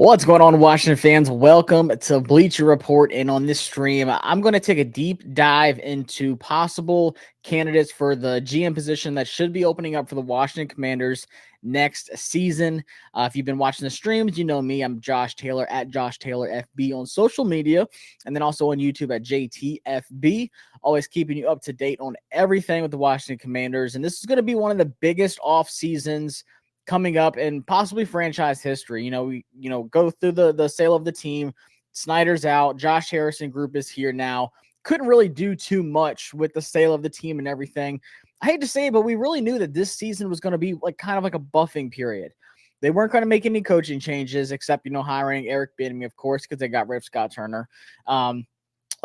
What's going on, Washington fans? Welcome to Bleacher Report. And on this stream, I'm going to take a deep dive into possible candidates for the GM position that should be opening up for the Washington Commanders next season. If you've been watching the streams, you know me. I'm Josh Taylor at Josh Taylor FB on social media, and then also on YouTube at JTFB. Always keeping you up to date on everything with the Washington Commanders. And this is going to be one of the biggest off seasons coming up in possibly franchise history. We go through the sale of the team. Snyder's out. Josh Harrison group is here now. Couldn't really do too much with the sale of the team and everything. I hate to say it, but we really knew that this season was going to be kind of like a buffing period. They weren't going to make any coaching changes except, hiring Eric Bieniemy, of course, because they got rid of Scott Turner.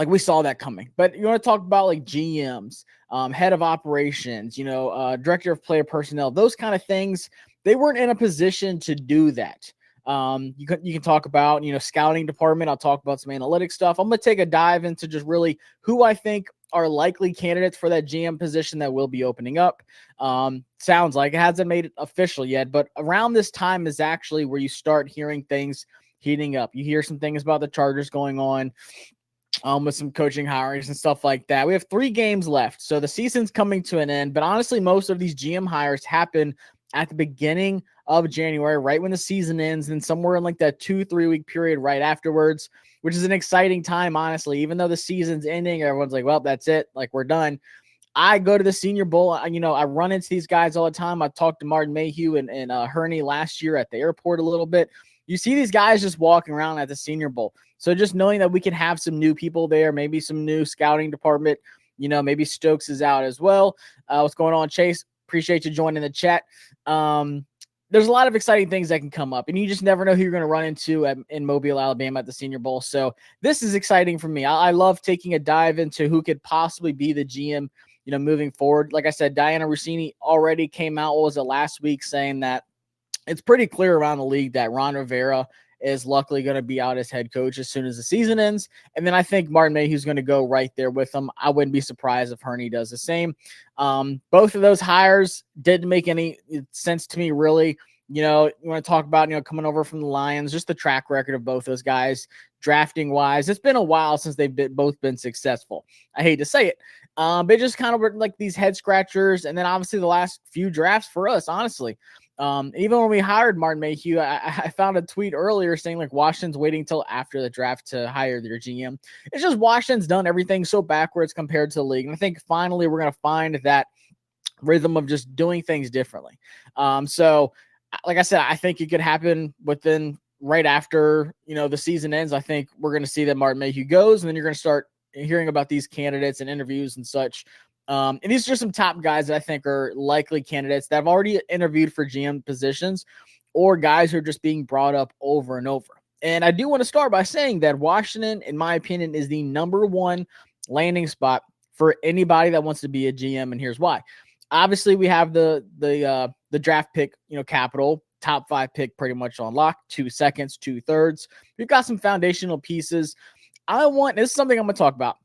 We saw that coming. But you want to talk about GMs, head of operations, director of player personnel, those kind of things. They weren't in a position to do that. You can talk about, scouting department. I'll talk about some analytics stuff. I'm going to take a dive into just really who I think are likely candidates for that GM position that will be opening up. Sounds like it hasn't made it official yet, but around this time is actually where you start hearing things heating up. You hear some things about the Chargers going on with some coaching hirings and stuff like that. We have 3 games left, so the season's coming to an end, but honestly, most of these GM hires happen at the beginning of January, right when the season ends, and somewhere in that 2-3 week period right afterwards, which is an exciting time, honestly. Even though the season's ending, everyone's like, well, that's it. We're done. I go to the Senior Bowl. I run into these guys all the time. I talked to Martin Mayhew and Herney last year at the airport a little bit. You see these guys just walking around at the Senior Bowl. So just knowing that we can have some new people there, maybe some new scouting department, maybe Stokes is out as well. What's going on, Chase? Appreciate you joining the chat. There's a lot of exciting things that can come up, and you just never know who you're going to run into in Mobile, Alabama at the Senior Bowl. So this is exciting for me. I love taking a dive into who could possibly be the GM, moving forward. Like I said, Diana Rossini already came out, what was it, last week, saying that it's pretty clear around the league that Ron Rivera is luckily going to be out as head coach as soon as the season ends. And then I think Martin Mayhew's going to go right there with him. I wouldn't be surprised if Herney does the same. Both of those hires didn't make any sense to me, really. You want to talk about, coming over from the Lions, just the track record of both those guys, drafting wise. It's been a while since they've both been successful. I hate to say it. They just kind of were like these head scratchers. And then obviously the last few drafts for us, honestly. Even when we hired Martin Mayhew, I found a tweet earlier saying Washington's waiting till after the draft to hire their GM. It's just Washington's done everything so backwards compared to the league. And I think finally we're going to find that rhythm of just doing things differently. So like I said, I think it could happen within right after, the season ends. I think we're going to see that Martin Mayhew goes, and then you're going to start hearing about these candidates and interviews and such. And these are some top guys that I think are likely candidates that have already interviewed for GM positions, or guys who are just being brought up over and over. And I do want to start by saying that Washington, in my opinion, is the number 1 landing spot for anybody that wants to be a GM. And here's why. Obviously, we have the draft pick, capital, top 5 pick pretty much on lock, 2 seconds, 2 thirds. We've got some foundational pieces. This is something I'm going to talk about.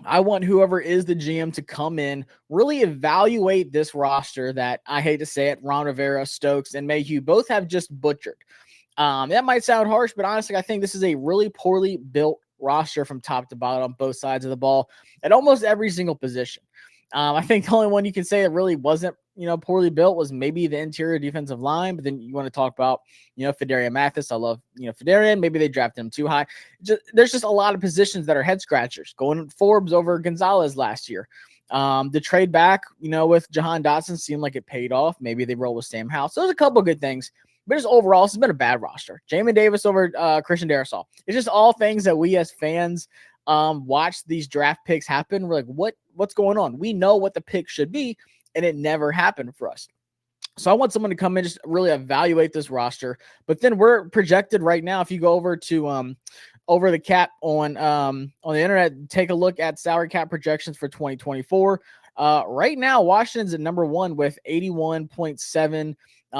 I want whoever is the GM to come in, really evaluate this roster that, I hate to say it, Ron Rivera, Stokes, and Mayhew both have just butchered. That might sound harsh, but honestly, I think this is a really poorly built roster from top to bottom on both sides of the ball at almost every single position. I think the only one you can say that really wasn't, poorly built was maybe the interior defensive line. But then you want to talk about, Fedarian Mathis. I love, Fedarian. Maybe they drafted him too high. There's just a lot of positions that are head scratchers. Going Forbes over Gonzalez last year. The trade back, with Jahan Dotson seemed like it paid off. Maybe they roll with Sam Howell. So there's a couple of good things. But just overall, this has been a bad roster. Jamin Davis over Christian Darrisaw. It's just all things that we as fans watch these draft picks happen. We're like, what's going on? We know what the pick should be, and it never happened for us. So I want someone to come in, just really evaluate this roster. But then we're projected right now, if you go over to over the cap on the internet, take a look at salary cap projections for 2024. Right now, Washington's at number 1 with 81.7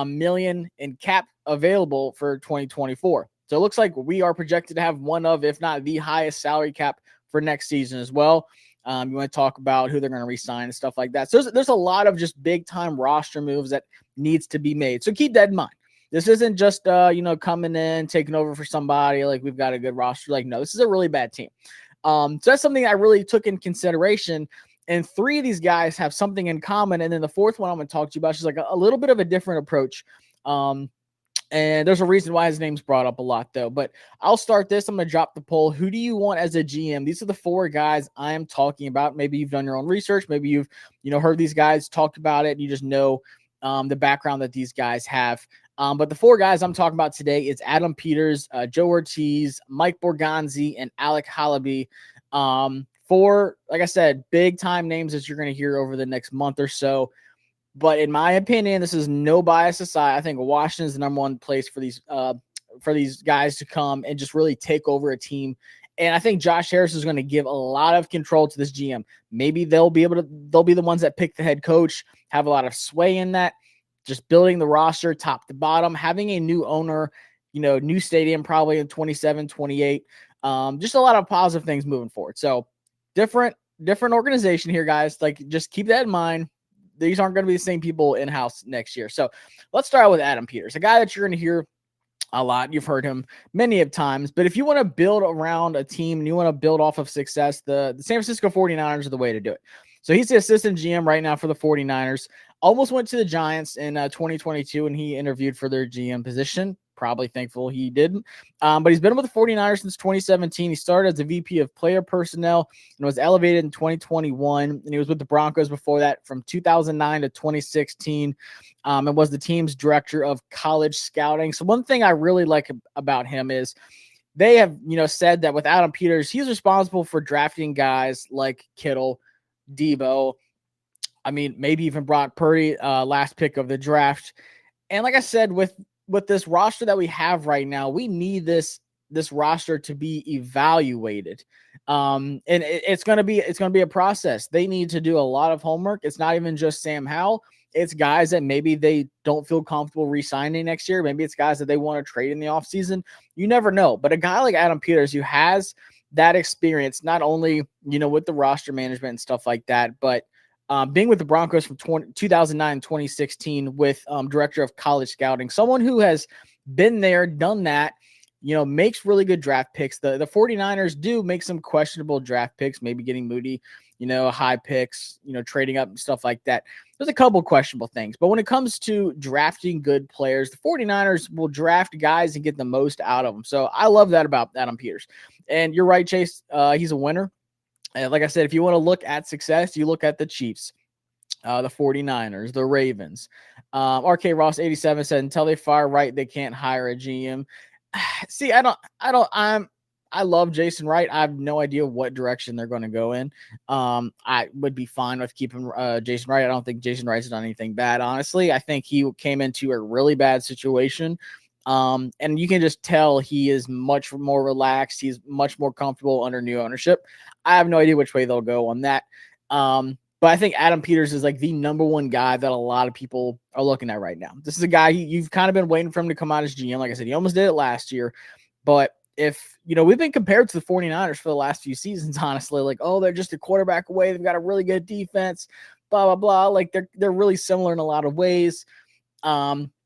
million in cap available for 2024. So it looks like we are projected to have one of, if not the highest salary cap for next season as well. You want to talk about who they're going to re-sign and stuff like that. So there's a lot of just big time roster moves that needs to be made. So keep that in mind. This isn't just, coming in, taking over for somebody. Like, we've got a good roster. Like, no, this is a really bad team. So that's something I really took in consideration. And 3 of these guys have something in common. And then the 4th one I'm going to talk to you about is like a little bit of a different approach. And there's a reason why his name's brought up a lot, though. But I'll start this. I'm going to drop the poll. Who do you want as a GM? These are the 4 guys I am talking about. Maybe you've done your own research. Maybe you've, heard these guys talk about it. And you just know the background that these guys have. But the 4 guys I'm talking about today is Adam Peters, Joe Ortiz, Mike Borgonzi, and Alec Halby. 4, like I said, big-time names that you're going to hear over the next month or so. But in my opinion, this is no bias aside. I think Washington is the number 1 place for these guys to come and just really take over a team. And I think Josh Harris is going to give a lot of control to this GM. Maybe they'll be the ones that pick the head coach, have a lot of sway in that, just building the roster top to bottom, having a new owner, new stadium probably in 27, 28. Just a lot of positive things moving forward. So different organization here, guys. Like, just keep that in mind. These aren't going to be the same people in-house next year. So let's start out with Adam Peters, a guy that you're going to hear a lot. You've heard him many of times. But if you want to build around a team and you want to build off of success, the San Francisco 49ers are the way to do it. So he's the assistant GM right now for the 49ers. Almost went to the Giants in 2022, and he interviewed for their GM position. Probably thankful he didn't. But he's been with the 49ers since 2017. He started as a VP of player personnel and was elevated in 2021. And he was with the Broncos before that from 2009 to 2016, and was the team's director of college scouting. So one thing I really like about him is they have, said that with Adam Peters, he's responsible for drafting guys like Kittle, Debo, maybe even Brock Purdy, last pick of the draft. And like I said, with this roster that we have right now, we need this roster to be evaluated. And it's going to be a process. They need to do a lot of homework. It's not even just Sam Howell. It's guys that maybe they don't feel comfortable re-signing next year. Maybe it's guys that they want to trade in the offseason. You never know. But a guy like Adam Peters, who has that experience, not only, with the roster management and stuff like that, but being with the Broncos from 2009, 2016 with director of college scouting, someone who has been there, done that, makes really good draft picks. The 49ers do make some questionable draft picks, maybe getting Moody, high picks, trading up and stuff like that. There's a couple questionable things. But when it comes to drafting good players, the 49ers will draft guys and get the most out of them. So I love that about Adam Peters. And you're right, Chase. He's a winner. And like I said, if you want to look at success, you look at the Chiefs, the 49ers, the Ravens. RK Ross 87 said, until they fire Wright, they can't hire a GM. See, I love Jason Wright. I have no idea what direction they're going to go in. I would be fine with keeping Jason Wright. I don't think Jason Wright's done anything bad, honestly. I think he came into a really bad situation. And you can just tell he is much more relaxed. He's much more comfortable under new ownership. I have no idea which way they'll go on that. But I think Adam Peters is like the number 1 guy that a lot of people are looking at right now. This is a guy you've kind of been waiting for him to come out as GM. Like I said, he almost did it last year. But if, we've been compared to the 49ers for the last few seasons, honestly, like, oh, they're just a quarterback away. They've got a really good defense, blah, blah, blah. Like they're really similar in a lot of ways.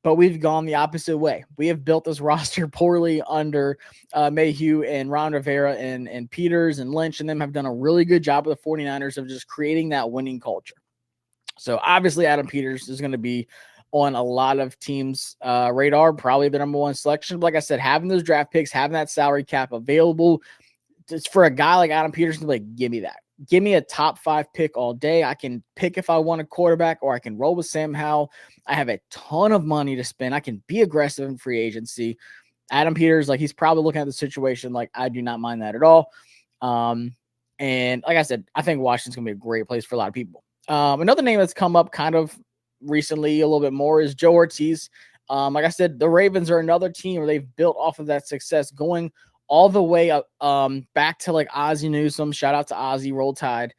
But we've gone the opposite way. We have built this roster poorly under Mayhew and Ron Rivera and Peters and Lynch, and them have done a really good job with the 49ers of just creating that winning culture. So obviously Adam Peters is going to be on a lot of teams' radar, probably the number 1 selection. But like I said, having those draft picks, having that salary cap available, just for a guy like Adam Peters to be like, give me that. Give me a top 5 pick all day. I can pick if I want a quarterback, or I can roll with Sam Howell. I have a ton of money to spend. I can be aggressive in free agency. Adam Peters, like, he's probably looking at the situation like, I do not mind that at all. And like I said, I think Washington's going to be a great place for a lot of people. Another name that's come up kind of recently a little bit more is Joe Ortiz. Like I said, the Ravens are another team where they've built off of that success going all the way up, back to like Ozzie Newsome. Shout out to Ozzie, Roll Tide.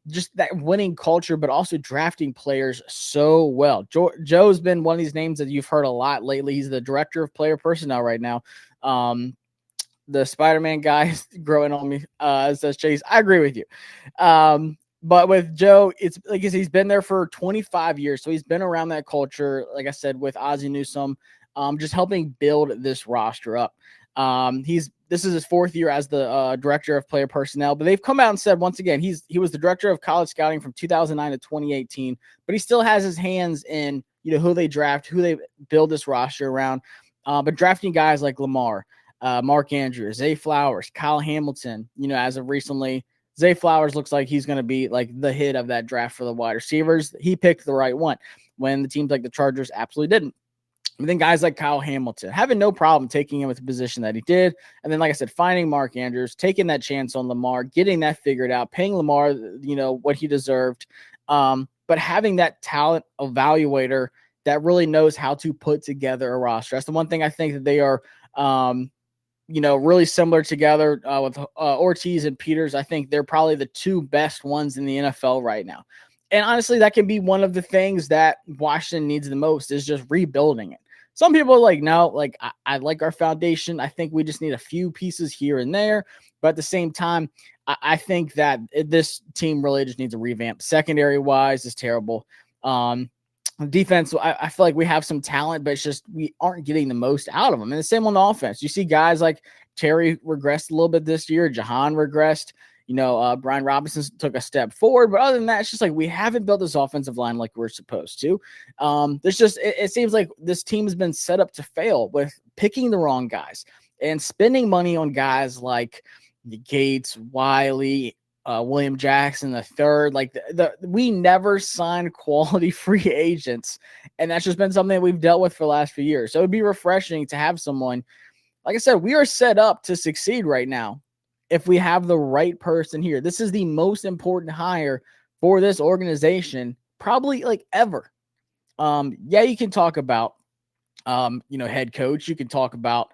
Just that winning culture, but also drafting players so well. Joe's been one of these names that you've heard a lot lately. He's the director of player personnel right now. The Spider-Man guy is growing on me, says Chase. I agree with you. But with Joe, it's like he's been there for 25 years. So he's been around that culture, like I said, with Ozzie Newsome. just helping build this roster up. This is his 4th year as the director of player personnel, but they've come out and said once again he was the director of college scouting from 2009 to 2018, but he still has his hands in who they draft, who they build this roster around. But drafting guys like Lamar, Mark Andrews, Zay Flowers, Kyle Hamilton, as of recently, Zay Flowers looks like he's going to be like the hit of that draft for the wide receivers. He picked the right one when the teams like the Chargers absolutely didn't. And then guys like Kyle Hamilton having no problem taking him with the position that he did. And then, like I said, finding Mark Andrews, taking that chance on Lamar, getting that figured out, paying Lamar, what he deserved. But having that talent evaluator that really knows how to put together a roster. That's the one thing I think that they are, really similar together with Ortiz and Peters. I think they're probably the 2 best ones in the NFL right now. And honestly, that can be one of the things that Washington needs the most is just rebuilding it. Some people are like, no, like I like our foundation. I think we just need a few pieces here and there. But at the same time, I think that this team really just needs a revamp. Secondary wise is terrible. Defense, I feel like we have some talent, but it's just we aren't getting the most out of them. And the same on the offense. You see guys like Terry regressed a little bit this year. Jahan regressed. Brian Robinson took a step forward, but other than that, it's just like we haven't built this offensive line like we're supposed to. There's just it seems like this team has been set up to fail with picking the wrong guys and spending money on guys like Gates, Wiley, William Jackson III. Like we never signed quality free agents, and that's just been something that we've dealt with for the last few years. So it'd be refreshing to have someone, like I said, we are set up to succeed right now. If we have the right person here, this is the most important hire for this organization, probably like ever. You can talk about, head coach. You can talk about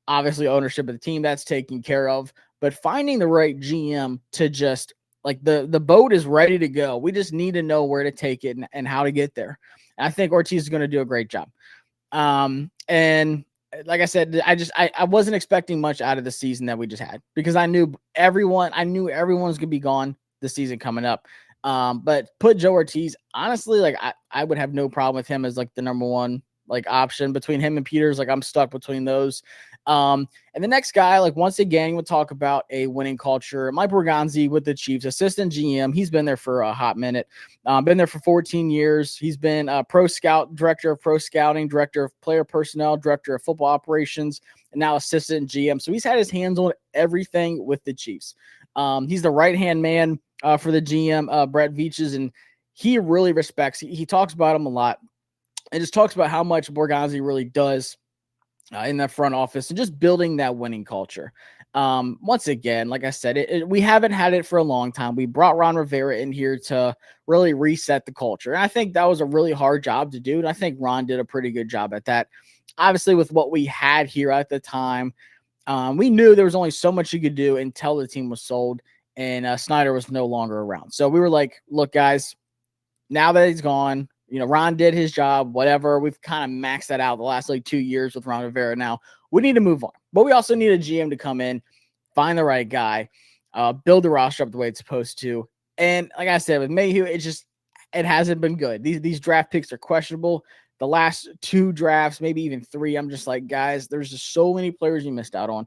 obviously ownership of the team that's taken care of, but finding the right GM to just like the boat is ready to go. We just need to know where to take it and how to get there. And I think Ortiz is going to do a great job. And like I said, I wasn't expecting much out of the season that we just had because I knew everyone was gonna be gone the season coming up. But put Joe Ortiz, honestly, like I would have no problem with him as like the number 1 like option between him and Peters. Like I'm stuck between those. And the next guy, like once again, we'll talk about a winning culture. Mike Borgonzi with the Chiefs, assistant GM. He's been there for a hot minute. Been there for 14 years. He's been a pro scout, director of pro scouting, director of player personnel, director of football operations, and now assistant GM. So he's had his hands on everything with the Chiefs. He's the right-hand man for the GM, Brett Veaches, and he really respects. He talks about him a lot. And just talks about how much Borgonzi really does in that front office and just building that winning culture. Once again, like I said, we haven't had it for a long time. We brought Ron Rivera in here to really reset the culture. And I think that was a really hard job to do. And I think Ron did a pretty good job at that. Obviously, with what we had here at the time, we knew there was only so much you could do until the team was sold and Snyder was no longer around. So we were like, look, guys, now that he's gone, Ron did his job, whatever. We've kind of maxed that out the last 2 years with Ron Rivera. Now we need to move on, but we also need a GM to come in, find the right guy, build the roster up the way it's supposed to. And like I said, with Mayhew, it hasn't been good. These draft picks are questionable. The last 2 drafts, maybe even 3, I'm just like, guys, there's just so many players you missed out on.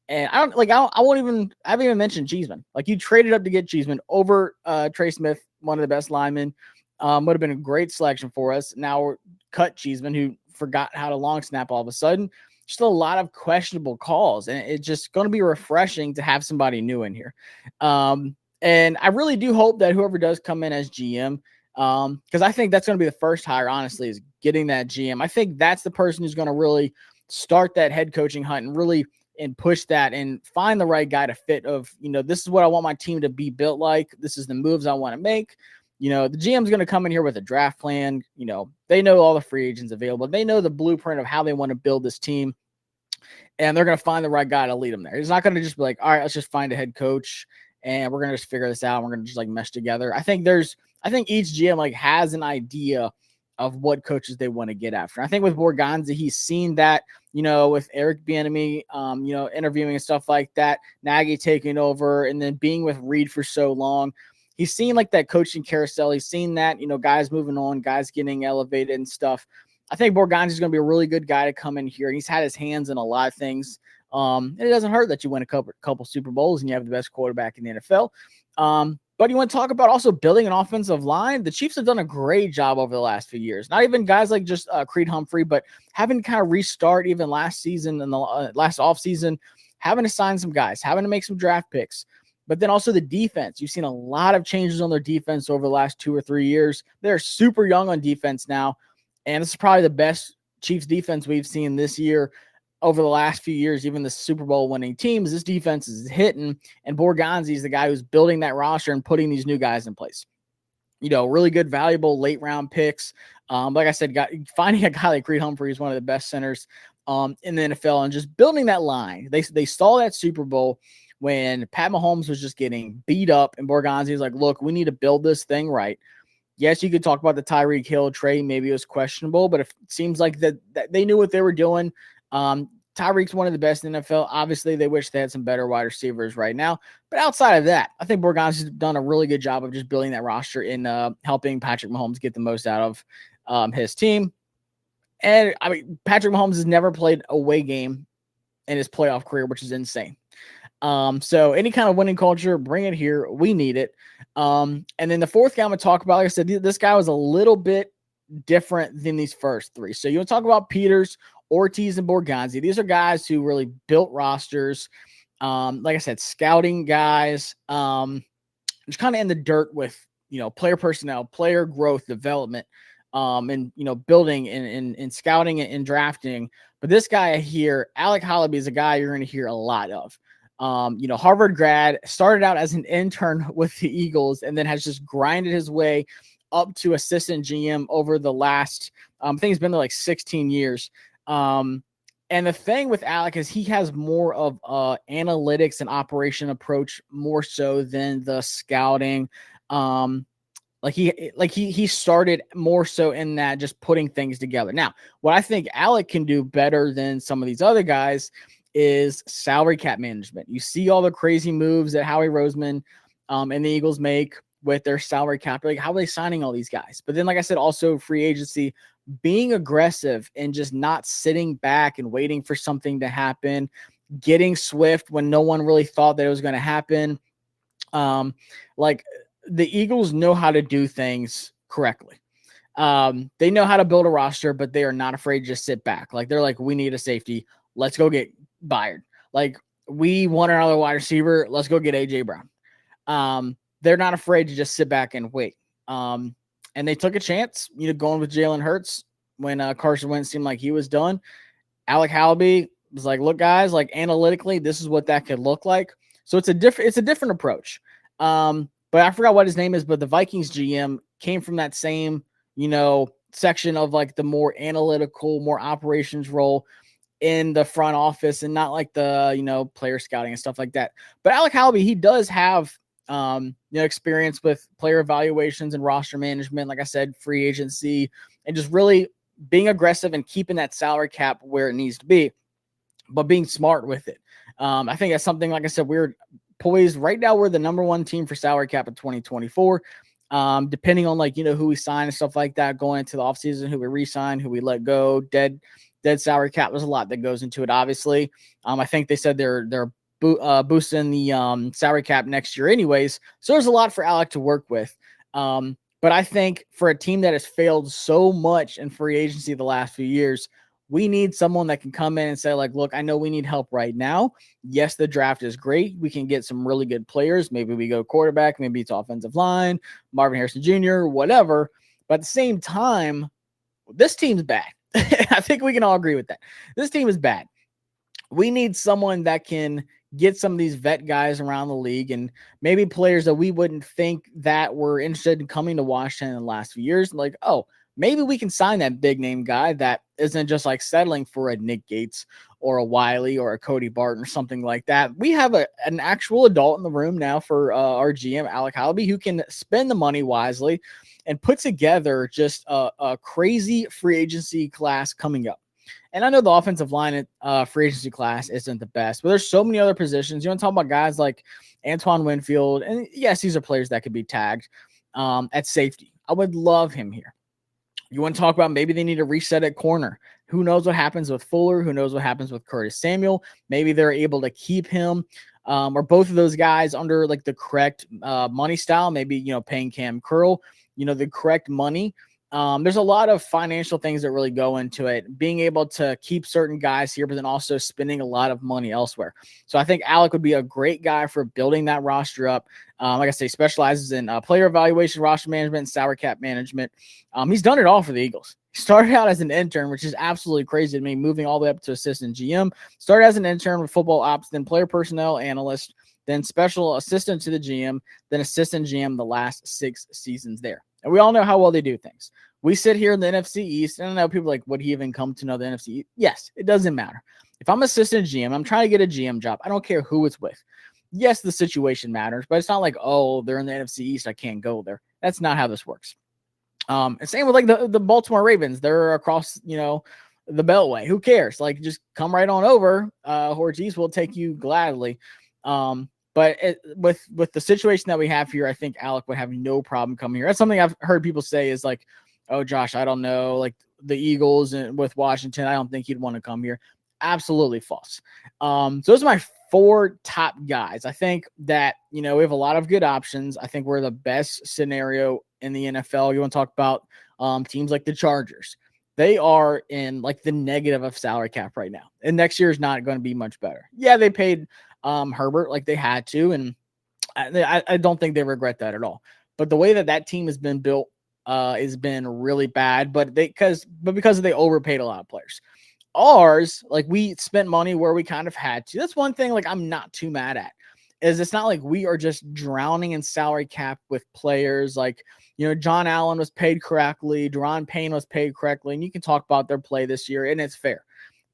And I haven't even mentioned Cheeseman. Like you traded up to get Cheeseman over Trey Smith, one of the best linemen. Would have been a great selection for us. Now we're cut Cheeseman, who forgot how to long snap all of a sudden. Just a lot of questionable calls, and it's just going to be refreshing to have somebody new in here. And I really do hope that whoever does come in as GM, because I think that's going to be the first hire, honestly, is getting that GM. I think that's the person who's going to really start that head coaching hunt and really and push that and find the right guy to fit of, this is what I want my team to be built like. This is the moves I want to make. The GM's going to come in here with a draft plan. They know all the free agents available. They know the blueprint of how they want to build this team, and they're going to find the right guy to lead them there. It's not going to just be like, all right, let's just find a head coach and we're going to just figure this out. And we're going to just mesh together. I think each GM has an idea of what coaches they want to get after. I think with Borgonzi, he's seen that, with Eric Bieniemy, interviewing and stuff like that, Nagy taking over and then being with Reed for so long. He's seen that coaching carousel. He's seen that, guys moving on, guys getting elevated and stuff. I think Borgonzi is going to be a really good guy to come in here, and he's had his hands in a lot of things. And it doesn't hurt that you win a couple Super Bowls and you have the best quarterback in the NFL. But you want to talk about also building an offensive line? The Chiefs have done a great job over the last few years. Not even guys like just Creed Humphrey, but having to kind of restart even last season and the last offseason, having to sign some guys, having to make some draft picks. But then also the defense. You've seen a lot of changes on their defense over the last 2 or 3 years. They're super young on defense now, and this is probably the best Chiefs defense we've seen this year. Over the last few years, even the Super Bowl winning teams, this defense is hitting, and Borgonzi is the guy who's building that roster and putting these new guys in place. Really good, valuable late round picks. Like I said, finding a guy like Creed Humphrey is one of the best centers in the NFL, and just building that line. They saw that Super Bowl when Pat Mahomes was just getting beat up, and Borgonzi was like, look, we need to build this thing right. Yes, you could talk about the Tyreek Hill trade. Maybe it was questionable, but it seems like that they knew what they were doing. Tyreek's one of the best in the NFL. Obviously, they wish they had some better wide receivers right now. But outside of that, I think Borgonzi's done a really good job of just building that roster and helping Patrick Mahomes get the most out of his team. And, I mean, Patrick Mahomes has never played a away game in his playoff career, which is insane. So any kind of winning culture, bring it here. We need it. And then the fourth guy I'm going to talk about, like I said, this guy was a little bit different than these first three. So you want to talk about Peters, Ortiz, and Borgonzi. These are guys who really built rosters. Like I said, scouting guys, just kind of in the dirt with, player personnel, player growth, development, and, building and scouting and drafting. But this guy here, Alec Halby, is a guy you're going to hear a lot of. Harvard grad, started out as an intern with the Eagles and then has just grinded his way up to assistant GM over the last, I think it's been there like 16 years. And the thing with Alec is he has more of analytics and operation approach more so than the scouting. He started more so in that just putting things together. Now, what I think Alec can do better than some of these other guys is salary cap management. You see all the crazy moves that Howie Roseman and the Eagles make with their salary cap. Like, how are they signing all these guys? But then, like I said, also free agency, being aggressive and just not sitting back and waiting for something to happen, getting swift when no one really thought that it was going to happen. Like the Eagles know how to do things correctly. They know how to build a roster, but they are not afraid to just sit back. Like they're like, we need a safety. Let's go get Byard. Like we want another wide receiver. Let's go get AJ Brown. They're not afraid to just sit back and wait. And they took a chance, going with Jalen Hurts when Carson Wentz seemed like he was done. Alec Halby was like, look, guys, like analytically, this is what that could look like. So it's a different approach. But I forgot what his name is, but the Vikings GM came from that same, section of like the more analytical, more operations role in the front office and not like the, player scouting and stuff like that. But Alec Halby, he does have, experience with player evaluations and roster management. Like I said, free agency and just really being aggressive and keeping that salary cap where it needs to be, but being smart with it. I think that's something, like I said, we're poised right now. We're the number one team for salary cap in 2024. Depending on who we sign and stuff like that, going into the offseason, who we re-sign, who we let go, dead salary cap. There's a lot that goes into it, obviously. I think they said they're boosting the salary cap next year anyways. So there's a lot for Alec to work with. But I think for a team that has failed so much in free agency the last few years, we need someone that can come in and say, like, look, I know we need help right now. Yes, the draft is great. We can get some really good players. Maybe we go quarterback. Maybe it's offensive line, Marvin Harrison Jr., whatever. But at the same time, this team's bad. I think we can all agree with that. This team is bad. We need someone that can get some of these vet guys around the league and maybe players that we wouldn't think that were interested in coming to Washington in the last few years. Like, oh, maybe we can sign that big name guy that isn't just like settling for a Nick Gates or a Wiley or a Cody Barton or something like that. We have an actual adult in the room now for our GM, Alec Halby, who can spend the money wisely and put together just a crazy free agency class coming up. And I know the offensive line free agency class isn't the best, but there's so many other positions. You want to talk about guys like Antoine Winfield, and yes, these are players that could be tagged at safety. I would love him here. You want to talk about maybe they need to reset at corner. Who knows what happens with Fuller? Who knows what happens with Curtis Samuel? Maybe they're able to keep him or both of those guys under like the correct money style. Maybe, paying Cam Curl, the correct money. There's a lot of financial things that really go into it, being able to keep certain guys here, but then also spending a lot of money elsewhere. So I think Alec would be a great guy for building that roster up. Like I say, specializes in player evaluation, roster management, and salary cap management. He's done it all for the Eagles. He started out as an intern, which is absolutely crazy to me, moving all the way up to assistant GM. Started as an intern with football ops, then player personnel analyst, then special assistant to the GM, then assistant GM the last 6 seasons there. And we all know how well they do things. We sit here in the NFC East, and I know people are like, would he even come to know the NFC East? Yes, it doesn't matter. If I'm assistant GM, I'm trying to get a GM job. I don't care who it's with. Yes, the situation matters, but it's not like, oh, they're in the NFC East, I can't go there. That's not how this works. And same with like the Baltimore Ravens. They're across, the Beltway. Who cares? Like, just come right on over. Ortiz will take you gladly. But with the situation that we have here, I think Alec would have no problem coming here. That's something I've heard people say is like, oh, Josh, I don't know, like the Eagles and with Washington, I don't think he'd want to come here. Absolutely false. So those are my 4 top guys. I think that, we have a lot of good options. I think we're the best scenario in the NFL. You want to talk about teams like the Chargers. They are in like the negative of salary cap right now. And next year is not going to be much better. Yeah, they paid Herbert like they had to. And I don't think they regret that at all. But the way that team has been built has been really bad. But because they overpaid a lot of players. Ours, like we spent money where we kind of had to. That's one thing like I'm not too mad at. Is it's not like we are just drowning in salary cap with players like, John Allen was paid correctly, Deron Payne was paid correctly, and you can talk about their play this year, and it's fair.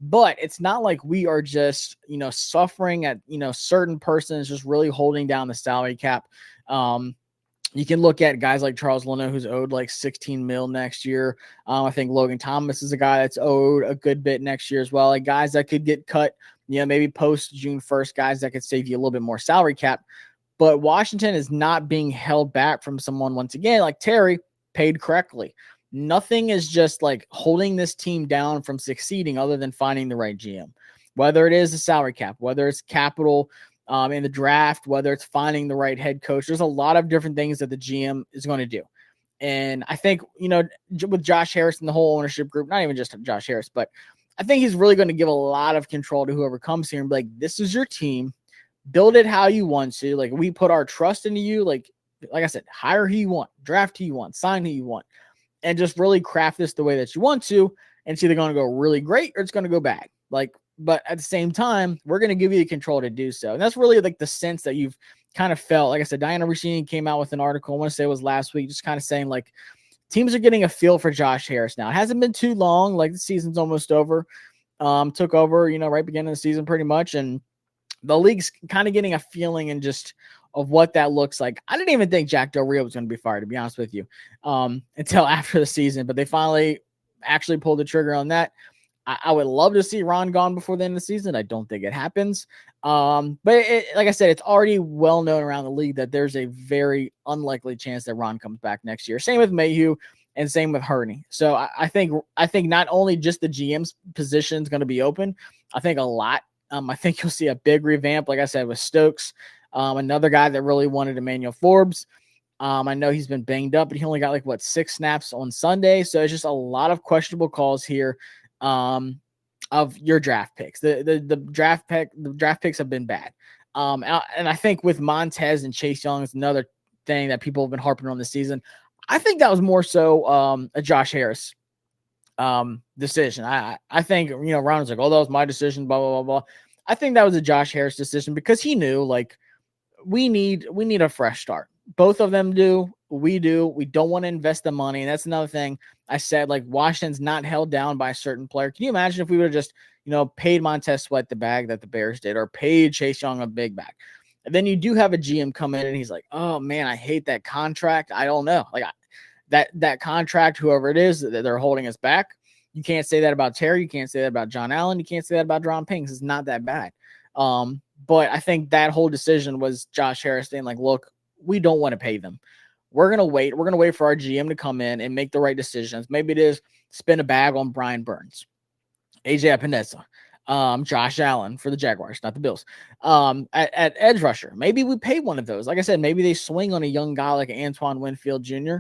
But it's not like we are just, suffering at, certain persons just really holding down the salary cap. You can look at guys like Charles Leno, who's owed like $16 million next year. I think Logan Thomas is a guy that's owed a good bit next year as well. Like guys that could get cut, maybe post June 1st, guys that could save you a little bit more salary cap. But Washington is not being held back from someone, once again, like Terry, paid correctly. Nothing is just like holding this team down from succeeding other than finding the right GM. Whether it is the salary cap, whether it's capital in the draft, whether it's finding the right head coach, there's a lot of different things that the GM is going to do. And I think, with Josh Harris and the whole ownership group, not even just Josh Harris, but I think he's really going to give a lot of control to whoever comes here and be like, this is your team. Build it how you want to. Like, we put our trust into you. Like I said, hire who you want, draft who you want, sign who you want, and just really craft this the way that you want to. And it's either going to go really great or it's going to go bad. But at the same time, we're going to give you the control to do so. And that's really like the sense that you've kind of felt. Like I said, Diana Rossini came out with an article, I want to say it was last week, just kind of saying like teams are getting a feel for Josh Harris now. It hasn't been too long. Like the season's almost over. Took over, right beginning of the season pretty much. And the league's kind of getting a feeling and just of what that looks like. I didn't even think Jack Del Rio was going to be fired, to be honest with you, until after the season. But they finally actually pulled the trigger on that. I would love to see Ron gone before the end of the season. I don't think it happens. But like I said, it's already well known around the league that there's a very unlikely chance that Ron comes back next year. Same with Mayhew and same with Hurney. So I think not only just the GM's position is going to be open, I think a lot. I think you'll see a big revamp, like I said, with Stokes. Another guy that really wanted Emmanuel Forbes. I know he's been banged up, but he only got 6 snaps on Sunday. So it's just a lot of questionable calls here. Of your draft picks. The draft picks have been bad. And I think with Montez and Chase Young is another thing that people have been harping on this season. I think that was more so a Josh Harris decision. I think, Ron was like, oh, that was my decision, blah, blah, blah, blah. I think that was a Josh Harris decision because he knew we need a fresh start. Both of them do. We do. We don't want to invest the money. And that's another thing I said, Washington's not held down by a certain player. Can you imagine if we would have just, paid Montez Sweat the bag that the Bears did or paid Chase Young a big bag? And then you do have a GM come in and he's like, oh man, I hate that contract. I don't know. That contract, whoever it is that they're holding us back. You can't say that about Terry. You can't say that about John Allen. You can't say that about Deron Payne. It's not that bad. But I think that whole decision was Josh Harris saying look, we don't want to pay them. we're going to wait. We're going to wait for our GM to come in and make the right decisions. Maybe it is spend a bag on Brian Burns, AJ Epinesa, Josh Allen for the Jaguars, not the Bills. At edge rusher, maybe we pay one of those. Like I said, maybe they swing on a young guy like Antoine Winfield Jr.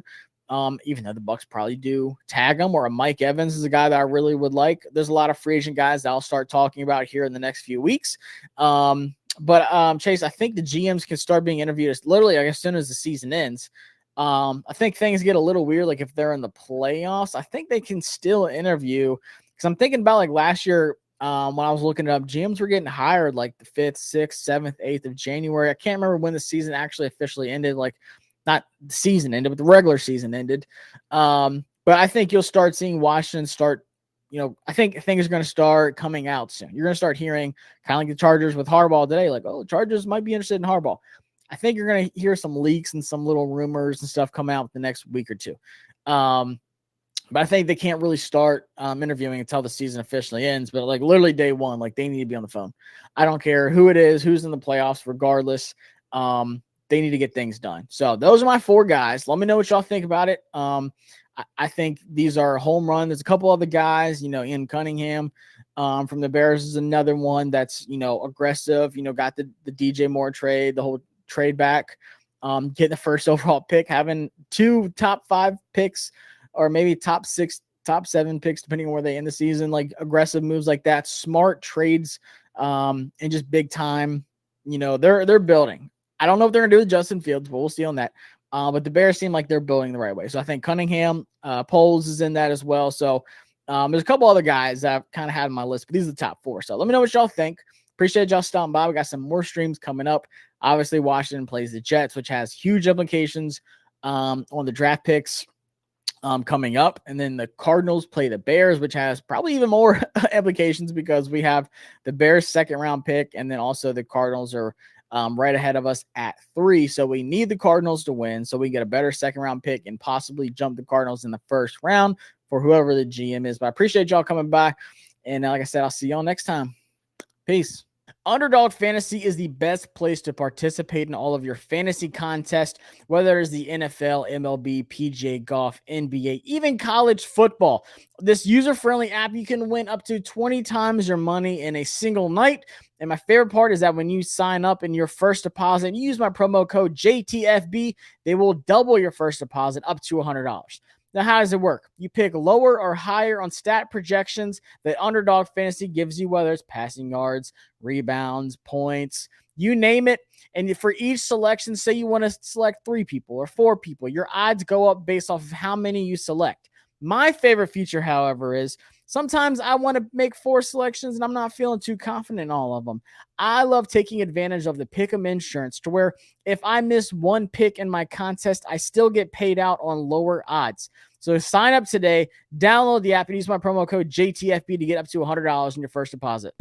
Even though the Bucs probably do tag him, or a Mike Evans is a guy that I really would like. There's a lot of free agent guys that I'll start talking about here in the next few weeks. But Chase, I think the GMs can start being interviewed literally as soon as the season ends. I think things get a little weird. Like if they're in the playoffs, I think they can still interview, because I'm thinking about like last year when I was looking it up, GMs were getting hired like the 5th, 6th, 7th, 8th of January. I can't remember when the season actually officially ended. Like not the season ended, but the regular season ended. But I think you'll start seeing Washington start, I think things are going to start coming out soon. You're going to start hearing kind of like the Chargers with Harbaugh today, like, oh, Chargers might be interested in Harbaugh. I think you're going to hear some leaks and some little rumors and stuff come out the next week or two. But I think they can't really start interviewing until the season officially ends. But like literally day one, like they need to be on the phone. I don't care who it is, who's in the playoffs, regardless. They need to get things done. So those are my 4 guys. Let me know what y'all think about it. I think these are a home run. There's a couple other guys, Ian Cunningham from the Bears is another one that's, aggressive, got the DJ Moore trade, the whole trade back, getting the first overall pick, having 2 top 5 picks, or maybe top 6, top 7 picks, depending on where they end the season, like aggressive moves like that, smart trades, and just big time, they're building. I don't know what they're going to do with Justin Fields, but we'll see on that. But the Bears seem like they're building the right way. So I think Cunningham, Poles is in that as well. So there's a couple other guys that I've kind of had on my list, but these are the top 4. So let me know what y'all think. Appreciate y'all stopping by. We got some more streams coming up. Obviously, Washington plays the Jets, which has huge implications on the draft picks coming up. And then the Cardinals play the Bears, which has probably even more implications because we have the Bears 2nd round pick. And then also the Cardinals are right ahead of us at 3. So we need the Cardinals to win so we get a better 2nd round pick and possibly jump the Cardinals in the 1st round for whoever the GM is. But I appreciate y'all coming by. And like I said, I'll see y'all next time. Peace. Underdog Fantasy is the best place to participate in all of your fantasy contests, whether it's the NFL, MLB, PGA Golf, NBA, even college football. This user-friendly app, you can win up to 20 times your money in a single night. And my favorite part is that when you sign up in your first deposit, you use my promo code JTFB, they will double your first deposit up to $100. Now, how does it work? You pick lower or higher on stat projections that Underdog Fantasy gives you, whether it's passing yards, rebounds, points, you name it. And for each selection, say you want to select 3 people or 4 people, your odds go up based off of how many you select. My favorite feature, however, is sometimes I want to make 4 selections and I'm not feeling too confident in all of them. I love taking advantage of the Pick'em insurance to where if I miss 1 pick in my contest, I still get paid out on lower odds. So sign up today, download the app, and use my promo code JTFB to get up to $100 in your first deposit.